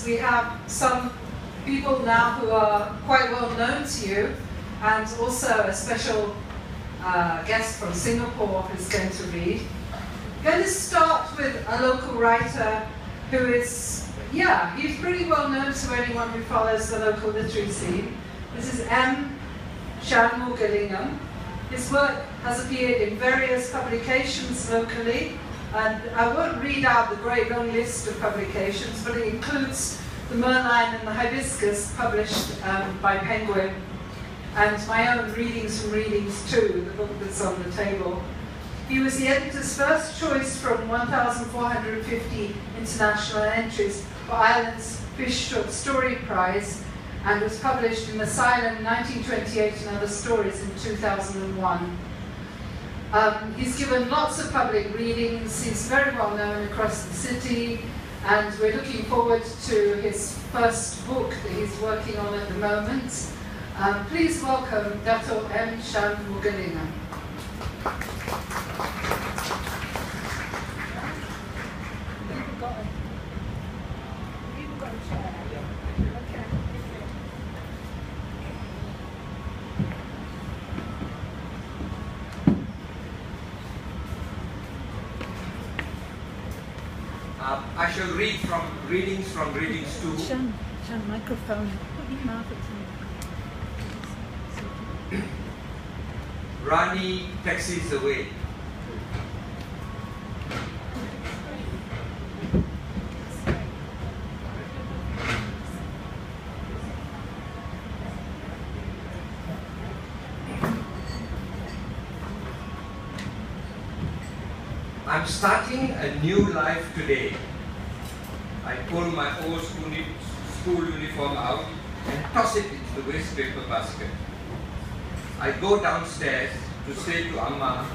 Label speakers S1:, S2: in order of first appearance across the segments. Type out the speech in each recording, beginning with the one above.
S1: we have some people now who are quite well known to you, and also a special guest from Singapore who's going to read. I'm going to start with a local writer who is, he's pretty well known to anyone who follows the local literary scene. This is M. Shanmughalingam. His work has appeared in various publications locally, and I won't read out the great long list of publications, but it includes The Merlion and the Hibiscus, published by Penguin, and my own Readings from Readings too, the book that's on the table. He was the editor's first choice from 1,450 international entries for Ireland's Fish Short Story Prize, and was published in Asylum 1928 and Other Stories in 2001. He's given lots of public readings, he's very well known across the city, and we're looking forward to his first book that he's working on at the moment. Please welcome Dato' M. Shanmughalingam.
S2: I shall read from Readings from Readings 2.
S3: Shan, microphone. Put your mouth at me.
S2: Rani taxis away. I'm starting a new life today. I pull my old school uniform out and toss it into the waste paper basket. I go downstairs to say to Amma,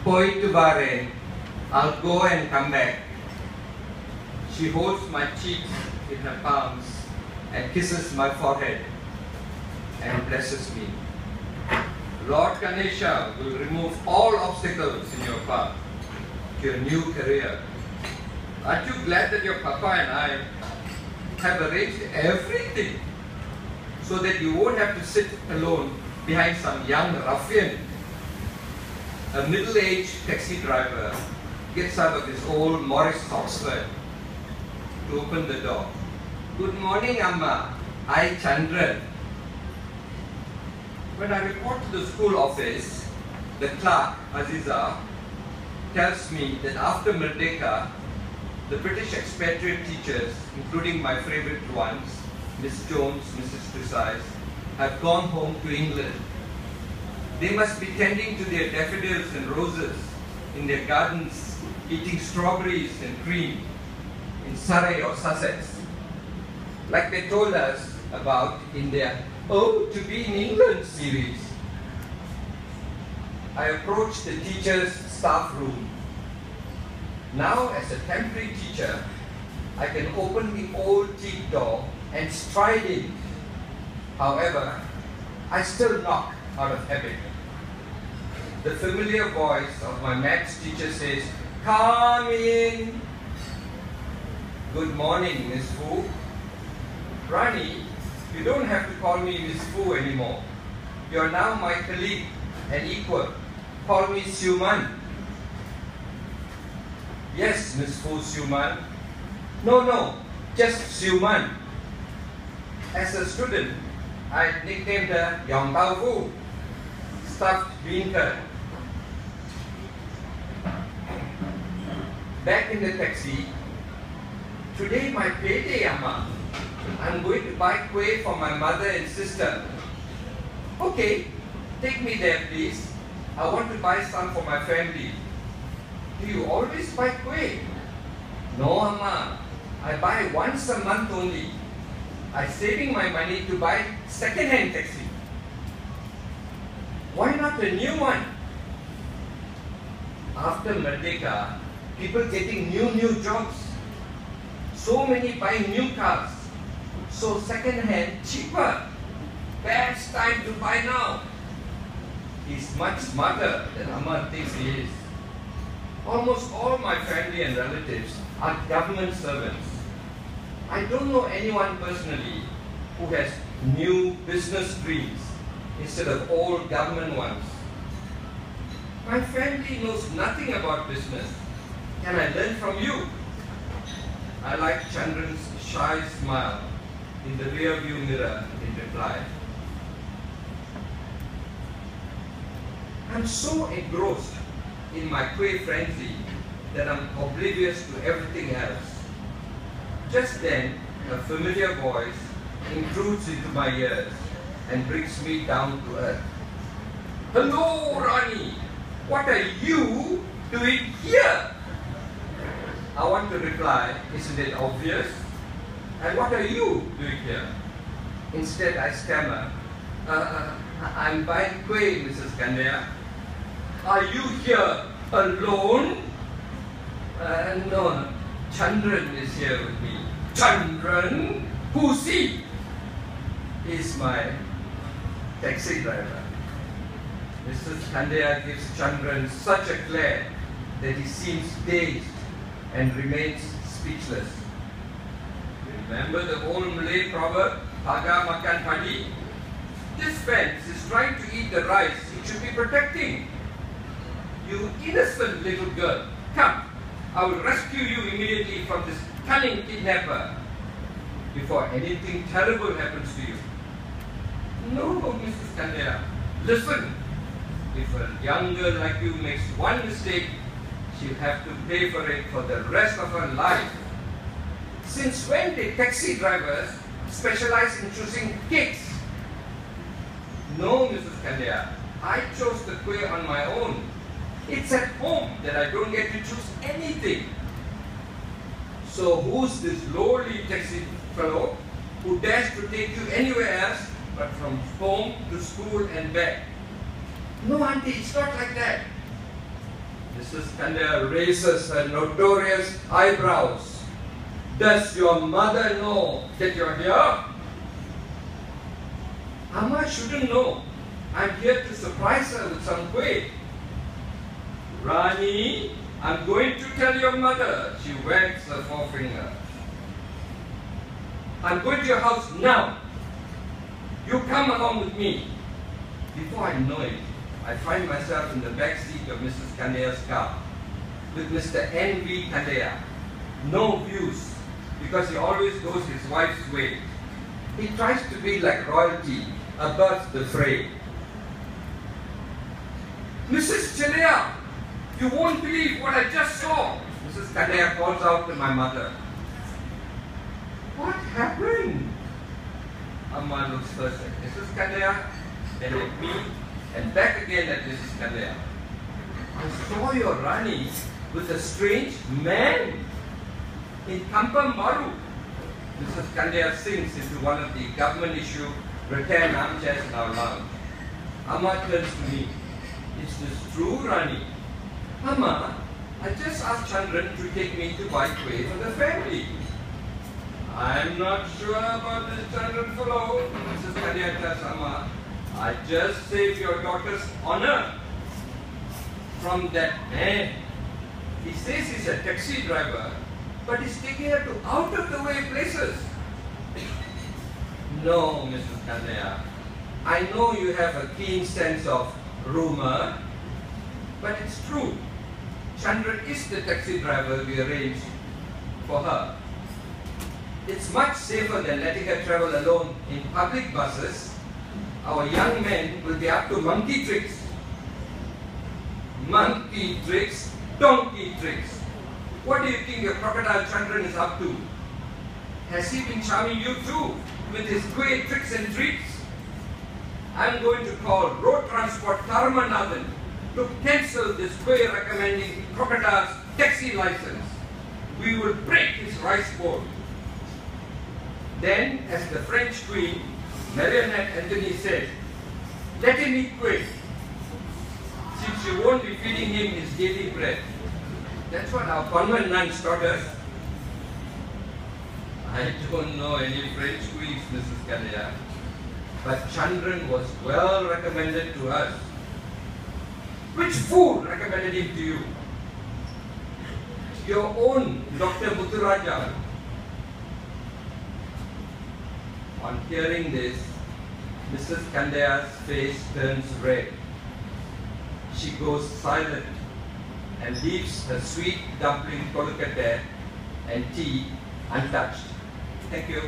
S2: "Poi tu bare, I'll go and come back." She holds my cheeks in her palms and kisses my forehead and blesses me. Lord Ganesha will remove all obstacles in your path to your new career. Aren't you glad that your papa and I have arranged everything so that you won't have to sit alone behind some young ruffian? A middle-aged taxi driver gets out of his old Morris Oxford to open the door. "Good morning, Amma. I, Chandran." When I report to the school office, the clerk, Aziza, tells me that after Merdeka, the British expatriate teachers, including my favorite ones, Miss Jones, Mrs. Precise, have gone home to England. They must be tending to their daffodils and roses in their gardens, eating strawberries and cream in Surrey or Sussex, like they told us about in their "Oh, to be in England" series. I approached the teacher's staff room. Now, as a temporary teacher, I can open the old teak door and stride in. However, I still knock out of habit. The familiar voice of my maths teacher says, "Come in." "Good morning, Miss Fu." "Rani, you don't have to call me Miss Fu anymore. You're now my colleague and equal. Call me Siuman." "Yes, Miss Fu Siuman." No, just Siuman." As a student, I nicknamed her Yong Tau Fu, stuffed bean curd. Back in the taxi, "Today my payday, Amma. I'm going to buy kueh for my mother and sister." "Okay, take me there, please. I want to buy some for my family." "Do you always buy kueh?" "No, Amma. I buy once a month only. I'm saving my money to buy second-hand taxi." "Why not a new one?" After Merdeka, people getting new jobs. So many buying new cars. So second-hand cheaper. Best time to buy now. He's much smarter than Amma thinks he is. Almost all my family and relatives are government servants. I don't know anyone personally who has new business dreams instead of old government ones. My family knows nothing about business. Can I learn from you? I like Chandran's shy smile in the rear view mirror in reply. I'm so engrossed in my quay frenzy that I'm oblivious to everything else. Just then, a familiar voice intrudes into my ears and brings me down to earth. Hello, Rani! What are you doing here? I want to reply, isn't it obvious? And what are you doing here? Instead, I stammer. I'm buying quail, Mrs. Kandaya. Are you here alone? No, Chandran is here with me. Chandran? Who's he? He's my taxi driver. Mrs. Kandaya gives Chandran such a glare that he seems dazed and remains speechless. Remember the old Malay proverb, Paga makan padi? This fence is trying to eat the rice it should be protecting. You innocent little girl, come, I will rescue you immediately from this cunning kidnapper before anything terrible happens to you. No, Mrs. Kandaya, listen. If a young girl like you makes one mistake, she'll have to pay for it for the rest of her life. Since when did taxi drivers specialize in choosing cakes? No, Mrs. Kandaya, I chose the quay on my own. It's at home that I don't get to choose anything. So who's this lowly taxi fellow who dares to take you anywhere else but from home to school and back? No, auntie, it's not like that. Mrs. Kandaya raises her notorious eyebrows. Does your mother know that you're here? Amma shouldn't know. I'm here to surprise her with some quail. Rani, I'm going to tell your mother. She wags her forefinger. I'm going to your house now. You come along with me. Before I know it, I find myself in the back seat of Mrs. Kandaya's car with Mr. N.V. Kandaya. No views, because he always goes his wife's way. He tries to be like royalty, above the fray. Mrs. Chandaya, you won't believe what I just saw. Mrs. Kandaya calls out to my mother. What happened? Amma looks first at Mrs. Kandaya, then at me, and back again at Mrs. Kandaya. I saw your Rani with a strange man in Kampam Maru. Mrs. Kandaya sinks into one of the government-issue rattan armchairs in our lounge. Amma turns to me. Is this true, Rani? Amma, I just asked Chandran to take me to buy quail for the family. I'm not sure about this Chandran fellow, Mrs. Kandaya tells Amma. I just saved your daughter's honor from that man. He says he's a taxi driver, but he's taking her to out-of-the-way places. No, Mrs. Kandaya. I know you have a keen sense of rumor, but it's true. Chandran is the taxi driver we arranged for her. It's much safer than letting her travel alone in public buses. Our young men will be up to monkey tricks. Monkey tricks, donkey tricks. What do you think your crocodile Chandran is up to? Has he been charming you too with his quail tricks and treats? I'm going to call Road Transport Tharmanathan to cancel this quail recommending crocodile's taxi license. We will break his rice bowl. Then, as the French Queen, Marionette Anthony said, let him eat quail, since you won't be feeding him his daily bread. That's what our convent nuns taught us. I don't know any French queens, Mrs. Kandaya, but Chandran was well recommended to us. Which fool recommended him to you? Your own Dr. Muthuraja. On hearing this, Mrs. Kandaya's face turns red. She goes silent and leaves her sweet dumpling kolkata and tea untouched. Thank you.